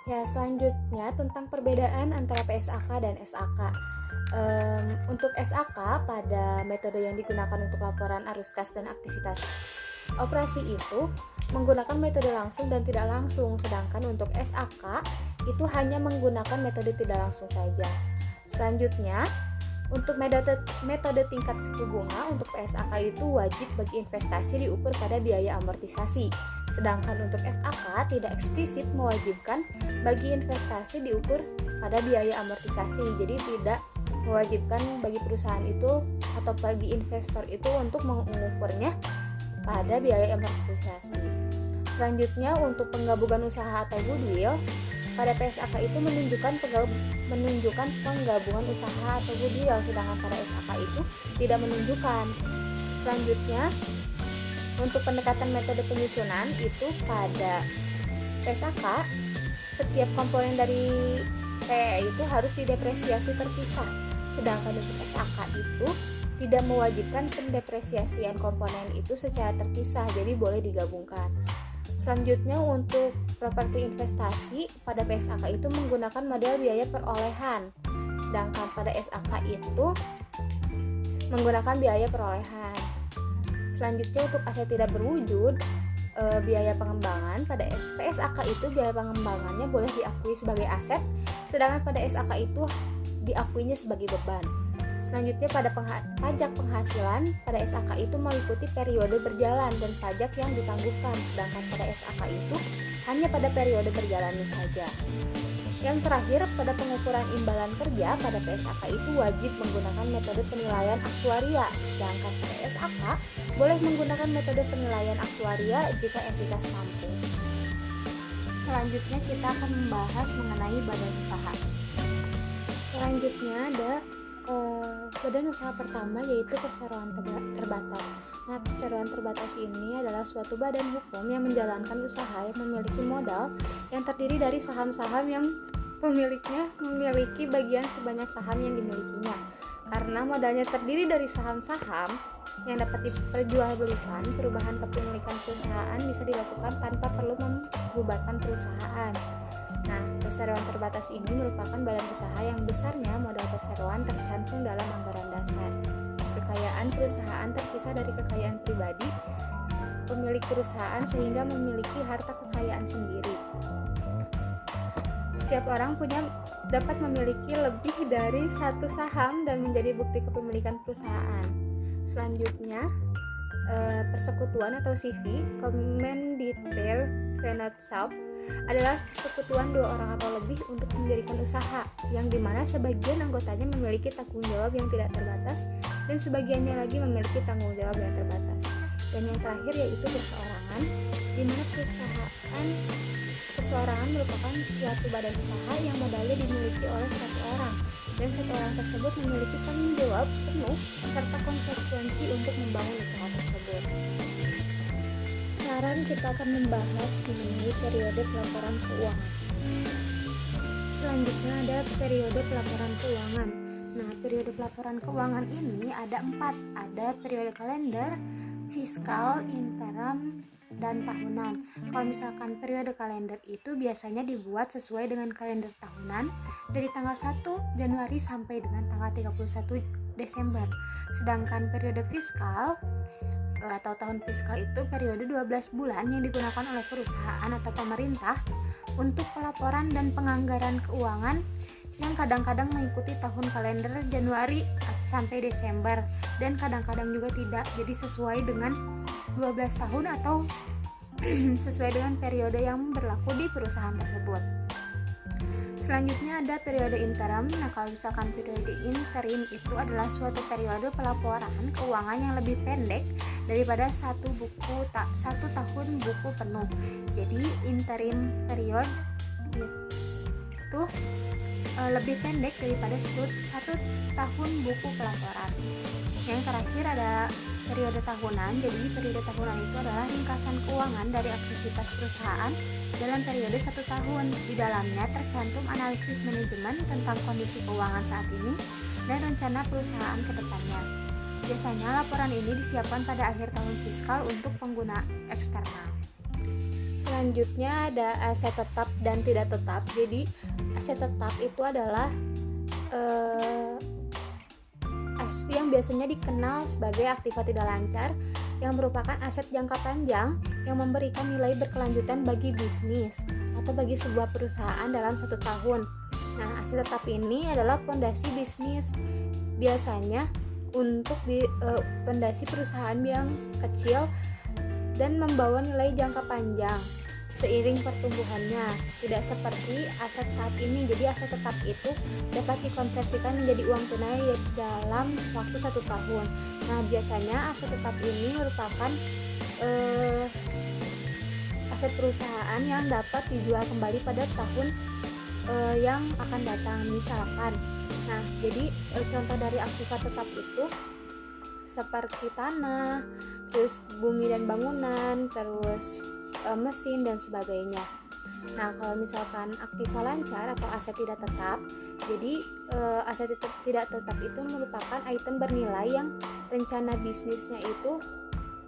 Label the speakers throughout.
Speaker 1: Ya, selanjutnya tentang perbedaan antara PSAK dan SAK. Untuk SAK pada metode yang digunakan untuk laporan arus kas dan aktivitas operasi itu menggunakan metode langsung dan tidak langsung, sedangkan untuk SAK itu hanya menggunakan metode tidak langsung saja. Selanjutnya, untuk metode tingkat suku bunga untuk PSAK itu wajib bagi investasi diukur pada biaya amortisasi. Sedangkan untuk SAK tidak eksplisit mewajibkan bagi investasi diukur pada biaya amortisasi. Jadi tidak mewajibkan bagi perusahaan itu atau bagi investor itu untuk mengukurnya pada biaya amortisasi. Selanjutnya untuk penggabungan usaha atau goodwill, pada PSAK itu menunjukkan penggabungan usaha atau goodwill, sedangkan pada SAK itu tidak menunjukkan. Selanjutnya untuk pendekatan metode penyusunan itu pada PSAK setiap komponen dari PE itu harus didepresiasi terpisah, sedangkan untuk SAK itu tidak mewajibkan pendepresiasian komponen itu secara terpisah, jadi boleh digabungkan. Selanjutnya untuk properti investasi pada PSAK itu menggunakan model biaya perolehan, sedangkan pada SAK itu menggunakan biaya perolehan. Selanjutnya untuk aset tidak berwujud, biaya pengembangan pada PSAK itu biaya pengembangannya boleh diakui sebagai aset, sedangkan pada SAK itu diakuinya sebagai beban. Selanjutnya pada pajak penghasilan pada SAK itu meliputi periode berjalan dan pajak yang ditangguhkan, sedangkan pada SAK itu hanya pada periode berjalannya saja. Yang terakhir, pada pengukuran imbalan kerja pada PSAK itu wajib menggunakan metode penilaian aktuaria, sedangkan pada SAK boleh menggunakan metode penilaian aktuaria jika entitas mampu. Selanjutnya kita akan membahas mengenai badan usaha. Selanjutnya ada badan usaha pertama, yaitu perseroan terbatas. Nah, perseroan terbatas ini adalah suatu badan hukum yang menjalankan usaha yang memiliki modal yang terdiri dari saham-saham yang pemiliknya memiliki bagian sebanyak saham yang dimilikinya. Karena modalnya terdiri dari saham-saham yang dapat diperjualbelikan, perubahan kepemilikan perusahaan bisa dilakukan tanpa perlu membubarkan perusahaan. Nah, perseroan terbatas ini merupakan badan usaha yang besarnya modal perseroan tercantum dalam anggaran dasar. Kekayaan perusahaan terpisah dari kekayaan pribadi pemilik perusahaan sehingga memiliki harta kekayaan sendiri. Setiap orang dapat memiliki lebih dari satu saham dan menjadi bukti kepemilikan perusahaan. Selanjutnya, persekutuan atau CV, Commanditaire Vennootschap, adalah persekutuan dua orang atau lebih untuk mendirikan usaha, yang dimana sebagian anggotanya memiliki tanggung jawab yang tidak terbatas dan sebagiannya lagi memiliki tanggung jawab yang terbatas. Dan yang terakhir yaitu perseorangan, di mana perseorangan merupakan suatu badan usaha yang modalnya dimiliki oleh satu orang, dan satu orang tersebut memiliki tanggung jawab penuh serta konsekuensi untuk membangun usaha tersebut. Sekarang kita akan membahas mengenai periode pelaporan keuangan. Selanjutnya ada periode pelaporan keuangan. Nah, periode pelaporan keuangan ini ada 4. Ada periode kalender, fiskal, interim, dan tahunan. Kalau misalkan periode kalender itu biasanya dibuat sesuai dengan kalender tahunan dari tanggal 1 Januari sampai dengan tanggal 31 Desember. Sedangkan periode fiskal atau tahun fiskal itu periode 12 bulan yang digunakan oleh perusahaan atau pemerintah untuk pelaporan dan penganggaran keuangan yang kadang-kadang mengikuti tahun kalender Januari sampai Desember dan kadang-kadang juga tidak. Jadi sesuai dengan 12 tahun atau sesuai dengan periode yang berlaku di perusahaan tersebut. Selanjutnya ada periode interim. Nah, kalau misalkan periode interim itu adalah suatu periode pelaporan keuangan yang lebih pendek daripada satu tahun buku penuh. Jadi interim period itu lebih pendek daripada satu tahun buku pelaporan. Yang terakhir ada periode tahunan. Jadi periode tahunan itu adalah ringkasan keuangan dari aktivitas perusahaan dalam periode 1 tahun. Di dalamnya tercantum analisis manajemen tentang kondisi keuangan saat ini dan rencana perusahaan ke depannya. Biasanya laporan ini disiapkan pada akhir tahun fiskal untuk pengguna eksternal. Selanjutnya ada aset tetap dan tidak tetap. Jadi aset tetap itu adalah aset yang biasanya dikenal sebagai aktiva tidak lancar, yang merupakan aset jangka panjang yang memberikan nilai berkelanjutan bagi bisnis atau bagi sebuah perusahaan dalam 1 tahun. Nah, aset tetap ini adalah fondasi bisnis, biasanya untuk fondasi perusahaan yang kecil dan membawa nilai jangka panjang seiring pertumbuhannya, tidak seperti aset saat ini. Jadi aset tetap itu dapat dikonversikan menjadi uang tunai dalam waktu 1 tahun. Nah, biasanya aset tetap ini merupakan aset perusahaan yang dapat dijual kembali pada tahun yang akan datang, misalkan. Nah, jadi contoh dari aktiva tetap itu seperti tanah, terus bumi dan bangunan, terus mesin dan sebagainya. Nah, kalau misalkan aktiva lancar atau aset tidak tetap, jadi aset tidak tetap itu merupakan item bernilai yang rencana bisnisnya itu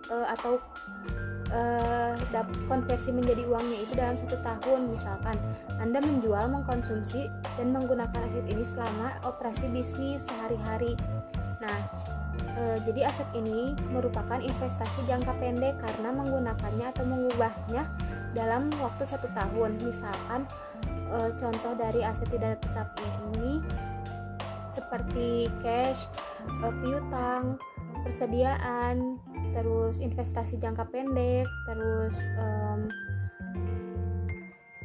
Speaker 1: atau konversi menjadi uangnya itu dalam 1 tahun. Misalkan Anda menjual, mengkonsumsi, dan menggunakan aset ini selama operasi bisnis sehari-hari. Nah, jadi aset ini merupakan investasi jangka pendek karena menggunakannya atau mengubahnya dalam waktu 1 tahun. Misalkan contoh dari aset tidak tetap ini seperti cash, piutang, persediaan, terus investasi jangka pendek, terus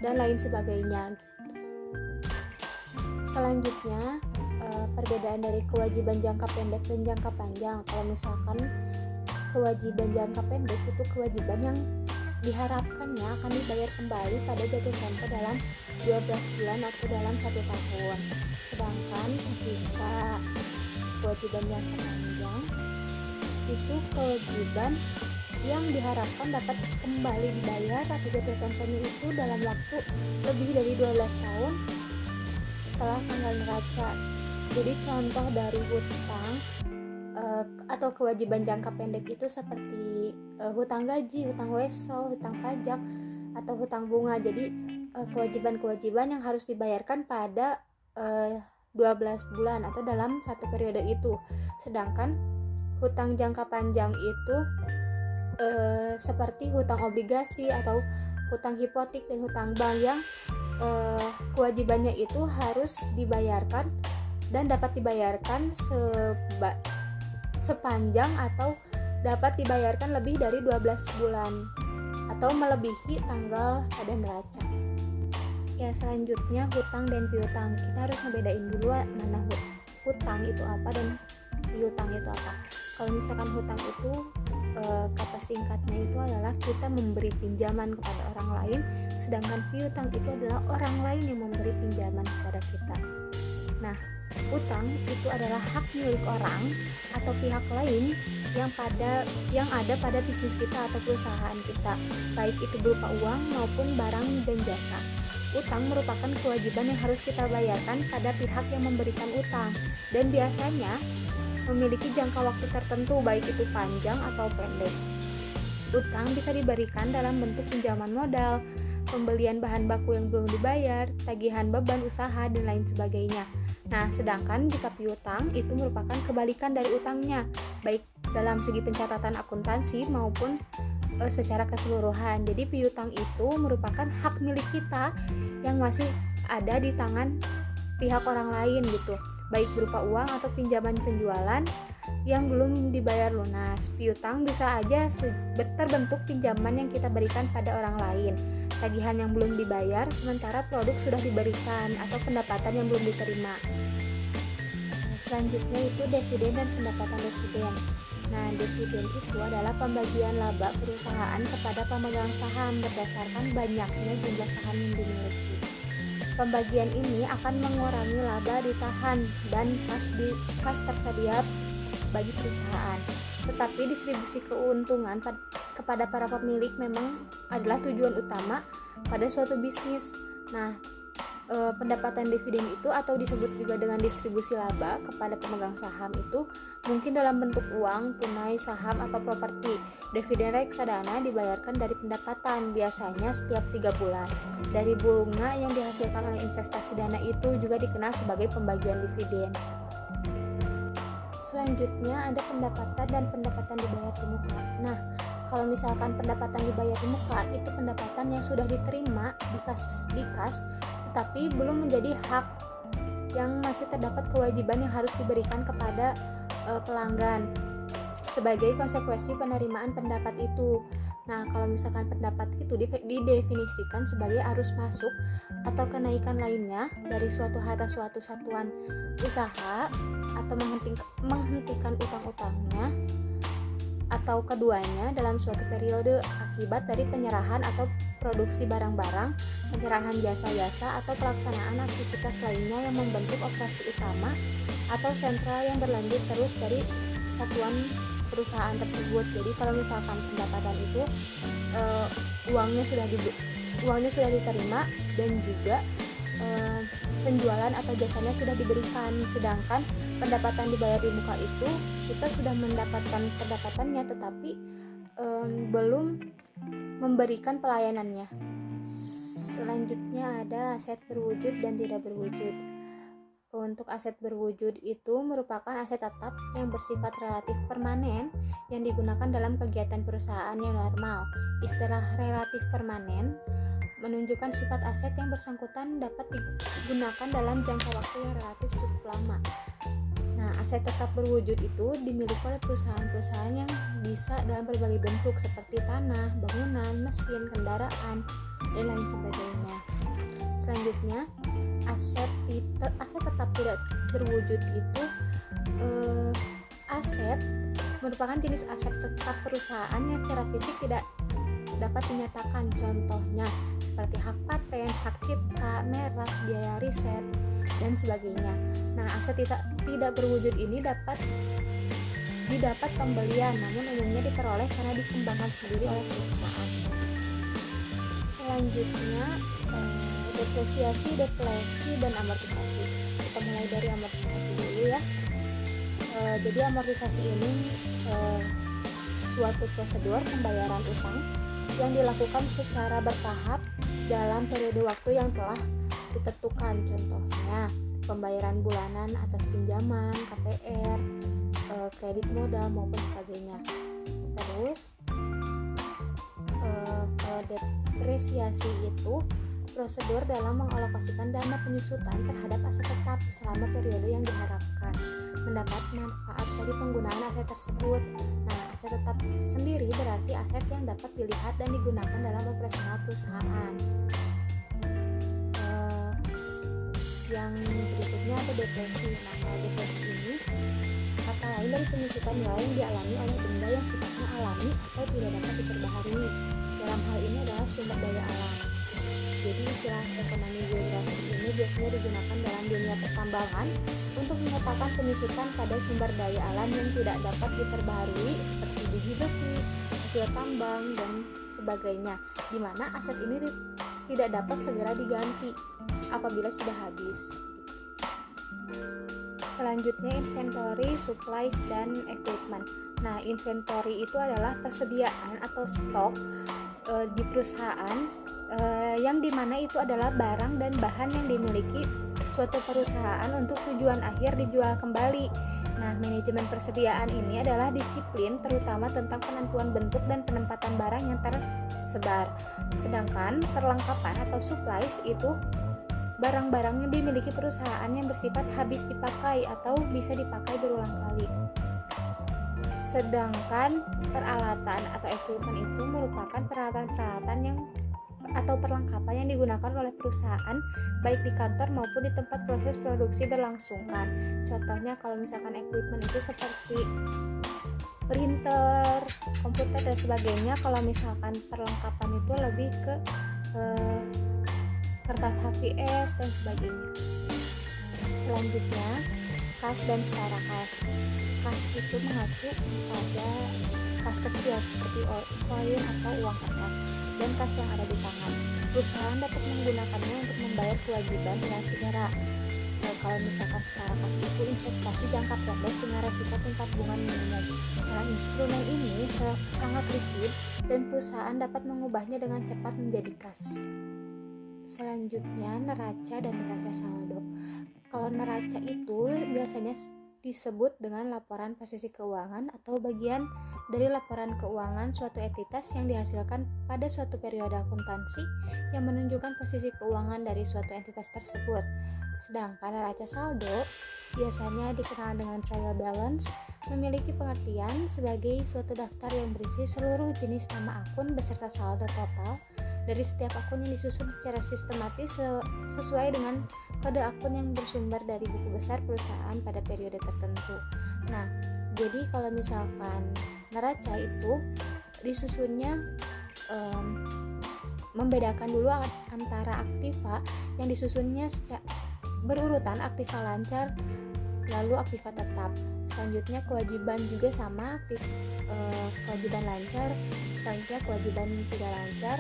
Speaker 1: dan lain sebagainya. Selanjutnya perbedaan dari kewajiban jangka pendek dan jangka panjang. Kalau misalkan kewajiban jangka pendek itu kewajiban yang diharapkannya akan dibayar kembali pada jatuh tempo dalam 12 bulan atau dalam 1 tahun. Sedangkan jika kewajiban jangka panjang itu kewajiban yang diharapkan dapat kembali dibayar atau jatuh temponya itu dalam waktu lebih dari 12 tahun setelah tanggal neraca. Jadi contoh dari hutang atau kewajiban jangka pendek itu seperti hutang gaji, hutang wesel, hutang pajak, atau hutang bunga. Jadi kewajiban-kewajiban yang harus dibayarkan pada 12 bulan atau dalam 1 periode itu. Sedangkan hutang jangka panjang itu seperti hutang obligasi atau hutang hipotek dan hutang bank yang kewajibannya itu harus dibayarkan dan dapat dibayarkan sepanjang atau dapat dibayarkan lebih dari 12 bulan atau melebihi tanggal pada neraca. Ya, selanjutnya hutang dan piutang. Kita harus ngebedain dulu mana hutang itu apa dan piutang itu apa. Kalau misalkan hutang itu kata singkatnya itu adalah kita memberi pinjaman kepada orang lain, sedangkan piutang itu adalah orang lain yang memberi pinjaman kepada kita. Nah, utang itu adalah hak milik orang atau pihak lain yang ada pada bisnis kita atau perusahaan kita, baik itu berupa uang maupun barang dan jasa. Utang merupakan kewajiban yang harus kita bayarkan pada pihak yang memberikan utang dan biasanya memiliki jangka waktu tertentu, baik itu panjang atau pendek. Utang bisa diberikan dalam bentuk pinjaman modal, pembelian bahan baku yang belum dibayar, tagihan beban usaha, dan lain sebagainya. Nah, sedangkan jika piutang itu merupakan kebalikan dari utangnya, baik dalam segi pencatatan akuntansi maupun secara keseluruhan. Jadi piutang itu merupakan hak milik kita yang masih ada di tangan pihak orang lain gitu, baik berupa uang atau pinjaman penjualan yang belum dibayar lunas. Piutang bisa aja terbentuk pinjaman yang kita berikan pada orang lain, tagihan yang belum dibayar sementara produk sudah diberikan, atau pendapatan yang belum diterima. Selanjutnya itu dividen dan pendapatan dividen. Nah, dividen itu adalah pembagian laba perusahaan kepada pemegang saham berdasarkan banyaknya jumlah saham yang dimiliki. Pembagian ini akan mengurangi laba ditahan dan kas tersedia bagi perusahaan. Tetapi distribusi keuntungan kepada para pemilik memang adalah tujuan utama pada suatu bisnis. Nah, pendapatan dividen itu atau disebut juga dengan distribusi laba kepada pemegang saham itu mungkin dalam bentuk uang, tunai, saham, atau properti. Dividen reksadana dibayarkan dari pendapatan, biasanya setiap 3 bulan. Dari bunga yang dihasilkan oleh investasi dana itu juga dikenal sebagai pembagian dividen. Selanjutnya ada pendapatan dan pendapatan dibayar di muka. Nah, kalau misalkan pendapatan dibayar di muka itu pendapatan yang sudah diterima di kas tetapi belum menjadi hak, yang masih terdapat kewajiban yang harus diberikan kepada pelanggan sebagai konsekuensi penerimaan pendapat itu. Nah, kalau misalkan pendapat itu didefinisikan sebagai arus masuk atau kenaikan lainnya dari suatu harta suatu satuan usaha atau menghentikan utang-utangnya atau keduanya dalam suatu periode akibat dari penyerahan atau produksi barang-barang, penyerahan jasa-jasa atau pelaksanaan aktivitas lainnya yang membentuk operasi utama atau sentral yang berlanjut terus dari satuan perusahaan tersebut. Jadi kalau misalkan pendapatan itu uangnya sudah diterima dan juga penjualan atau jasanya sudah diberikan, sedangkan pendapatan dibayar di muka itu kita sudah mendapatkan pendapatannya tetapi belum memberikan pelayanannya. Selanjutnya ada aset berwujud dan tidak berwujud. Untuk aset berwujud itu merupakan aset tetap yang bersifat relatif permanen yang digunakan dalam kegiatan perusahaan yang normal. Istilah relatif permanen menunjukkan sifat aset yang bersangkutan dapat digunakan dalam jangka waktu yang relatif cukup lama. Nah, aset tetap berwujud itu dimiliki oleh perusahaan-perusahaan yang bisa dalam berbagai bentuk seperti tanah, bangunan, mesin, kendaraan, dan lain sebagainya. Selanjutnya, aset tetap tidak berwujud itu aset merupakan jenis aset tetap perusahaan yang secara fisik tidak dapat dinyatakan. Contohnya seperti hak paten, hak cipta, merek, biaya riset, dan sebagainya. Nah, aset tidak berwujud ini didapat pembelian, namun umumnya diperoleh karena dikembangkan sendiri oleh perusahaan. Selanjutnya, depresiasi, deflasi, dan amortisasi. Kita mulai dari amortisasi dulu ya. Jadi amortisasi ini suatu prosedur pembayaran utang yang dilakukan secara bertahap dalam periode waktu yang telah ditentukan. Contohnya pembayaran bulanan atas pinjaman, KPR, kredit modal maupun sebagainya. Terus depresiasi itu prosedur dalam mengalokasikan dana penyusutan terhadap aset tetap selama periode yang diharapkan mendapat manfaat dari penggunaan aset tersebut. Nah, aset tetap sendiri berarti aset yang dapat dilihat dan digunakan dalam operasional perusahaan. Yang berikutnya ada depresi. Nah, kalau depresi ini kata lain dari penyusutan nilai yang dialami oleh benda yang sifatnya alami atau tidak dapat diperbaharui. Dalam hal ini adalah sumber daya alam. Jadi istilah ekonomi geografi ini biasanya digunakan dalam dunia pertambangan untuk menyatakan penyusutan pada sumber daya alam yang tidak dapat diperbaharui seperti biji besi, hasil tambang, dan sebagainya, di mana aset ini tidak dapat segera diganti apabila sudah habis. Selanjutnya inventory, supplies, dan equipment. Nah, inventory itu adalah persediaan atau stok di perusahaan yang dimana itu adalah barang dan bahan yang dimiliki suatu perusahaan untuk tujuan akhir dijual kembali. Nah, manajemen persediaan ini adalah disiplin terutama tentang penentuan bentuk dan penempatan barang yang tersebar. Sedangkan perlengkapan atau supplies itu barang-barang yang dimiliki perusahaan yang bersifat habis dipakai atau bisa dipakai berulang kali. Sedangkan peralatan atau equipment itu merupakan peralatan-peralatan yang atau perlengkapan yang digunakan oleh perusahaan baik di kantor maupun di tempat proses produksi berlangsungkan. Contohnya kalau misalkan equipment itu seperti printer, komputer, dan sebagainya. Kalau misalkan perlengkapan itu lebih ke kertas HVS dan sebagainya. Selanjutnya, kas dan setara kas. Kas itu mengacu pada kas kecil seperti koin atau uang kertas dan kas yang ada di tangan. Perusahaan dapat menggunakannya untuk membayar membayar kewajiban dengan segera. Kalau misalkan secara kas itu investasi jangka pendek dengan resiko tingkat bunga minimum. Nah, instrumen ini sangat liquid dan perusahaan dapat mengubahnya dengan cepat menjadi kas. Selanjutnya, neraca dan neraca saldo. Kalau neraca itu biasanya disebut dengan laporan posisi keuangan atau bagian dari laporan keuangan suatu entitas yang dihasilkan pada suatu periode akuntansi yang menunjukkan posisi keuangan dari suatu entitas tersebut. Sedangkan neraca saldo biasanya dikenal dengan trial balance, memiliki pengertian sebagai suatu daftar yang berisi seluruh jenis nama akun beserta saldo total dari setiap akun yang disusun secara sistematis sesuai dengan kode akun yang bersumber dari buku besar perusahaan pada periode tertentu. Nah, jadi kalau misalkan neraca itu disusunnya membedakan dulu antara aktiva yang disusunnya berurutan aktiva lancar lalu aktiva tetap. Selanjutnya kewajiban juga sama, kewajiban lancar, selanjutnya kewajiban tidak lancar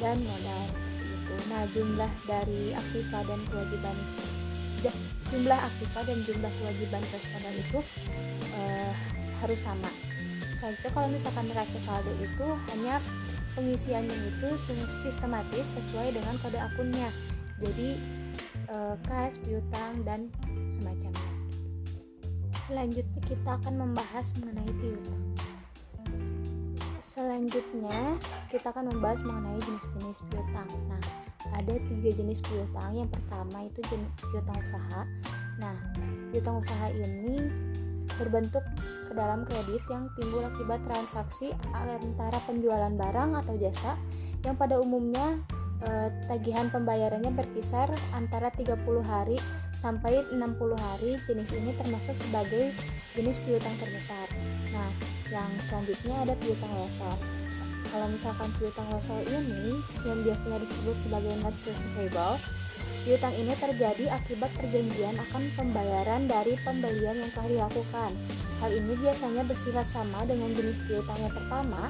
Speaker 1: dan modal seperti itu. Nah, jumlah dari aktiva dan kewajiban jumlah kewajiban koresponden itu harus sama. Selanjutnya kalau misalkan neraca saldo itu hanya pengisiannya itu sistematis sesuai dengan kode akunnya. Jadi kas, piutang dan semacamnya. Selanjutnya kita akan membahas mengenai piutang. Selanjutnya kita akan membahas mengenai jenis-jenis piutang. Nah, ada 3 jenis piutang. Yang pertama itu jenis piutang usaha. Nah, piutang usaha ini berbentuk ke dalam kredit yang timbul akibat transaksi antara penjualan barang atau jasa yang pada umumnya tagihan pembayarannya berkisar antara 30 hari sampai 60 hari. Jenis ini termasuk sebagai jenis piutang terbesar. Nah, yang selanjutnya ada piutang wesel. Kalau misalkan piutang wesel ini yang biasanya disebut sebagai notes receivable, piutang ini terjadi akibat perjanjian akan pembayaran dari pembelian yang telah dilakukan. Hal ini biasanya bersifat sama dengan jenis piutang yang pertama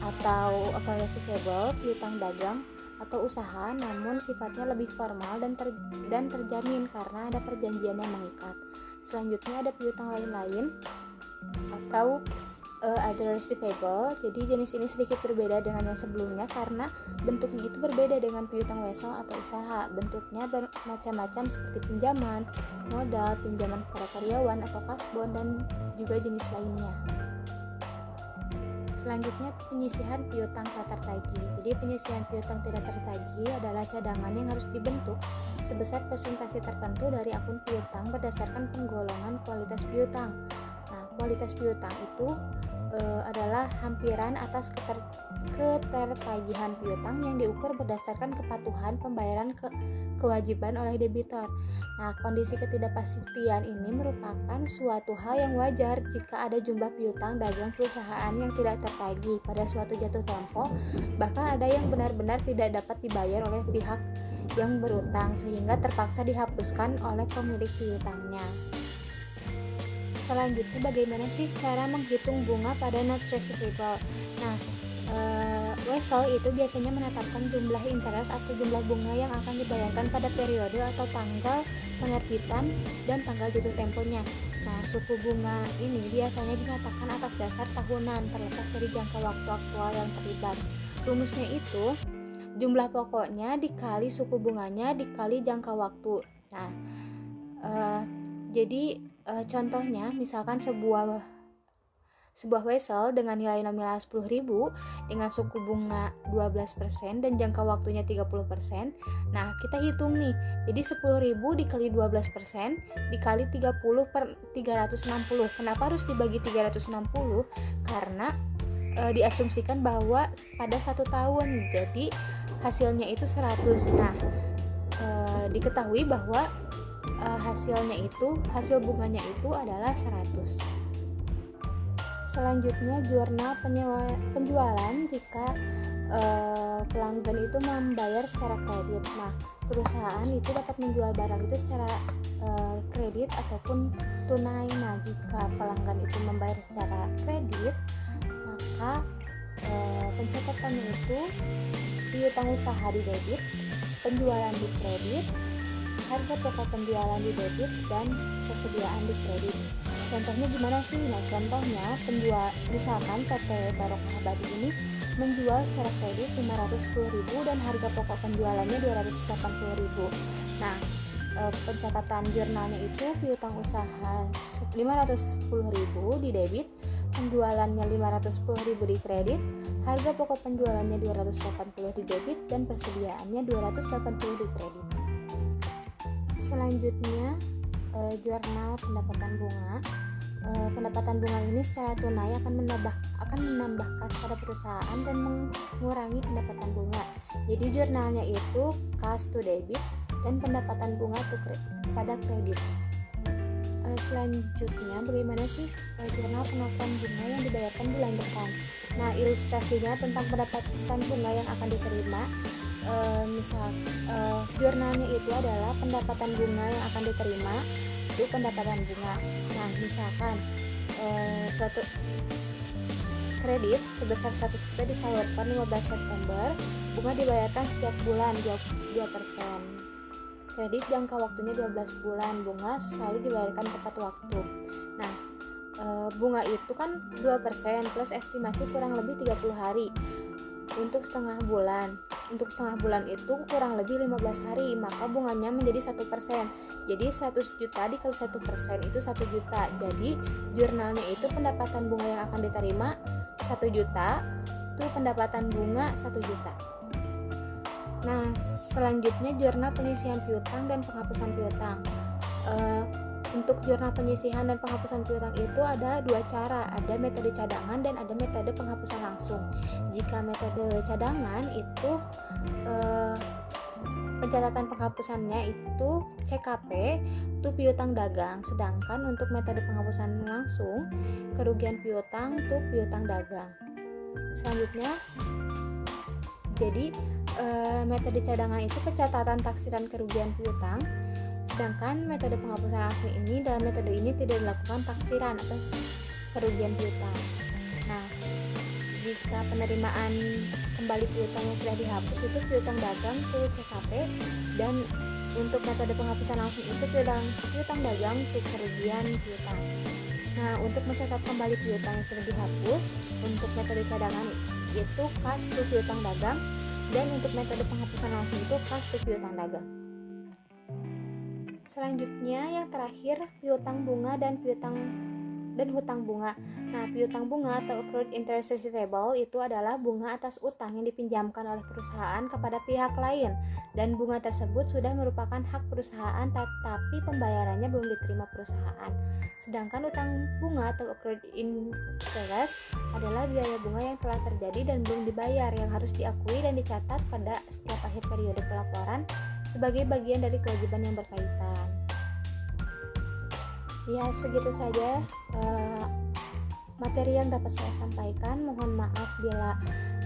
Speaker 1: atau account receivable, piutang dagang atau usaha, namun sifatnya lebih formal dan terjamin karena ada perjanjian yang mengikat. Selanjutnya ada piutang lain-lain atau other receivable. Jadi jenis ini sedikit berbeda dengan yang sebelumnya karena bentuknya itu berbeda dengan piutang wesel atau usaha. Bentuknya bermacam-macam seperti pinjaman, modal, pinjaman kepada karyawan atau kasbon dan juga jenis lainnya. Selanjutnya penyisihan piutang tak tertagih. Jadi penyisihan piutang tidak tertagih adalah cadangan yang harus dibentuk sebesar persentase tertentu dari akun piutang berdasarkan penggolongan kualitas piutang. Nah, kualitas piutang itu adalah hampiran atas ketertagihan piutang yang diukur berdasarkan kepatuhan pembayaran kewajiban oleh debitor. Nah, kondisi ketidakpastian ini merupakan suatu hal yang wajar jika ada jumlah piutang dagang perusahaan yang tidak tertagih pada suatu jatuh tempo, bahkan ada yang benar-benar tidak dapat dibayar oleh pihak yang berutang sehingga terpaksa dihapuskan oleh pemilik piutangnya. Selanjutnya, bagaimana sih cara menghitung bunga pada notes receivable? Nah, wesel itu biasanya menetapkan jumlah interest atau jumlah bunga yang akan dibayarkan pada periode atau tanggal penerbitan dan tanggal jatuh temponya. Nah, suku bunga ini biasanya dinyatakan atas dasar tahunan terlepas dari jangka waktu aktual yang terlibat. Rumusnya itu jumlah pokoknya dikali suku bunganya dikali jangka waktu. Nah, jadi contohnya misalkan sebuah wesel dengan nilai nominal 10.000 dengan suku bunga 12% dan jangka waktunya 30%. Nah, kita hitung nih. Jadi 10.000 dikali 12% dikali 30 per 360. Kenapa harus dibagi 360? Karena diasumsikan bahwa pada 1 tahun. Jadi hasilnya itu 100. Nah, diketahui bahwa hasil bunganya itu adalah 100. Selanjutnya jurnal penjualan jika pelanggan itu membayar secara kredit. Nah, perusahaan itu dapat menjual barang itu secara kredit ataupun tunai. Nah, jika pelanggan itu membayar secara kredit, maka pencatatannya itu piutang usaha di debit, penjualan di kredit, harga pokok penjualan di debit, dan persediaan di kredit. Contohnya gimana sih? Nah, contohnya misalkan PT Barokah Abadi ini menjual secara kredit 510.000 dan harga pokok penjualannya 280.000. Nah, pencatatan jurnalnya itu piutang usaha 510.000 di debit, penjualannya 510.000 di kredit, harga pokok penjualannya 280 di debit, dan persediaannya 280 di kredit. Selanjutnya, jurnal pendapatan bunga. Pendapatan bunga ini secara tunai akan menambah kas pada perusahaan dan mengurangi pendapatan bunga. Jadi jurnalnya itu cash to debit dan pendapatan bunga pada kredit. Selanjutnya, bagaimana sih jurnal pengakuan bunga yang dibayarkan bulan depan? Nah, ilustrasinya tentang pendapatan bunga yang akan diterima. Jurnalnya itu adalah pendapatan bunga yang akan diterima, itu pendapatan bunga. Nah, misalkan suatu kredit sebesar 100 juta disalurkan 15 September, bunga dibayarkan setiap bulan 2%. Kredit jangka waktunya 12 bulan, bunga selalu dibayarkan tepat waktu. Nah, bunga itu kan 2% plus estimasi kurang lebih 30 hari. Untuk setengah bulan itu kurang lebih 15 hari, maka bunganya menjadi 1%. Jadi 100 juta dikali 1% itu 1 juta. Jadi jurnalnya itu pendapatan bunga yang akan diterima 1 juta, itu pendapatan bunga 1 juta. Nah, selanjutnya jurnal penyisihan piutang dan penghapusan piutang. Untuk jurnal penyisihan dan penghapusan piutang itu ada dua cara, ada metode cadangan dan ada metode penghapusan langsung. Jika metode cadangan itu pencatatan penghapusannya itu CKP, itu piutang dagang. Sedangkan untuk metode penghapusan langsung, kerugian piutang itu piutang dagang. Selanjutnya, jadi metode cadangan itu pencatatan taksiran kerugian piutang. Sedangkan metode penghapusan langsung ini, dalam metode ini tidak dilakukan taksiran atas kerugian piutang. Nah, jika penerimaan kembali piutang yang sudah dihapus itu piutang dagang ke CKP, dan untuk metode penghapusan langsung itu piutang dagang ke kerugian piutang. Nah, untuk mencatat kembali piutang yang sudah dihapus, untuk metode cadangan itu cash to piutang dagang, dan untuk metode penghapusan langsung itu cash to piutang dagang. Selanjutnya yang terakhir piutang bunga dan hutang bunga. Nah, piutang bunga atau accrued interest receivable itu adalah bunga atas utang yang dipinjamkan oleh perusahaan kepada pihak lain, dan bunga tersebut sudah merupakan hak perusahaan tetapi pembayarannya belum diterima perusahaan. Sedangkan utang bunga atau accrued interest adalah biaya bunga yang telah terjadi dan belum dibayar, yang harus diakui dan dicatat pada setiap akhir periode pelaporan sebagai bagian dari kewajiban yang berkaitan. Ya, segitu saja materi yang dapat saya sampaikan. Mohon maaf bila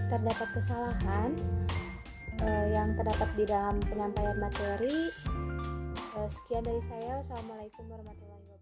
Speaker 1: terdapat kesalahan yang terdapat di dalam penyampaian materi. Sekian dari saya. Wassalamualaikum warahmatullahi wabarakatuh.